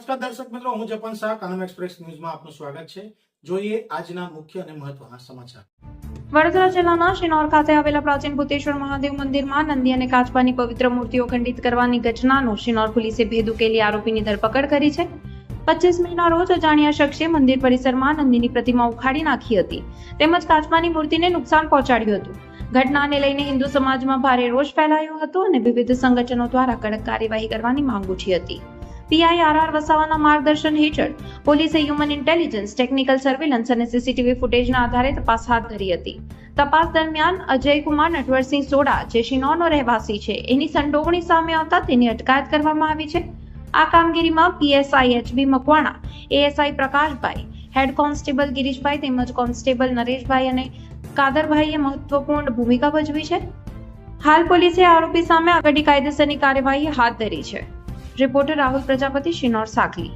નમસ્કાર દર્શક મિત્રો, હું જપન શાહ, કાનમ એક્સપ્રેસ ન્યૂઝમાં આપનું સ્વાગત છે. જોઈએ આજના મુખ્ય અને મહત્વના સમાચાર. વડોદરા જિલ્લાના શિનોર ખાતે આવેલા પ્રાચીન ભૂતેશ્વર મહાદેવ મંદિરમાં નંદી અને કાચબાની પવિત્ર મૂર્તિઓ ખંડિત કરવાની ઘટનાનો શિનોર પોલીસે ભેદ ઉકેલી આરોપીની ધરપકડ કરી છે. 25 મેના રોજ અજાણ્યા શખ્સે મંદિર પરિસરમાં નંદીની પ્રતિમા ઉખાડી નાખી હતી તેમજ કાચબાની મૂર્તિને નુકસાન પહોંચાડ્યું હતું. ઘટનાને લઈને હિન્દુ સમાજમાં ભારે રોષ ફેલાયો હતો અને વિવિધ સંગઠનો દ્વારા કડક કાર્યવાહી કરવાની માંગ ઉઠી હતી. પીઆઈ આર વસાવાના માર્ગદર્શન હેઠળ પોલીસે હ્યુમન ઇન્ટેલિજન્સ, ટેકનિકલ સર્વેલન્સ અને સીસીટીવી ફૂટેજના આધારે તપાસ હાથ ધરી હતી. તપાસ દરમિયાન અજયકુમાર નટવરસિંહ સોડા, જે શિનોરનો રહેવાસી છે, એની સંડોવણી સામે આવતા તેની અટકાયત કરવામાં આવી છે. આ કામગીરીમાં PSI HB Makwana, ASI Prakashbhai, head constable Girishbhai તેમજ કોન્સ્ટેબલ નરેશભાઈ અને કાદરભાઈએ મહત્વપૂર્ણ ભૂમિકા ભજવી છે. હાલ પોલીસે આરોપી સામે આગળની કાયદેસરની કાર્યવાહી હાથ ધરી છે. રિપોર્ટર રાહુલ પ્રજાપતિ, શિનોર, સાકલી.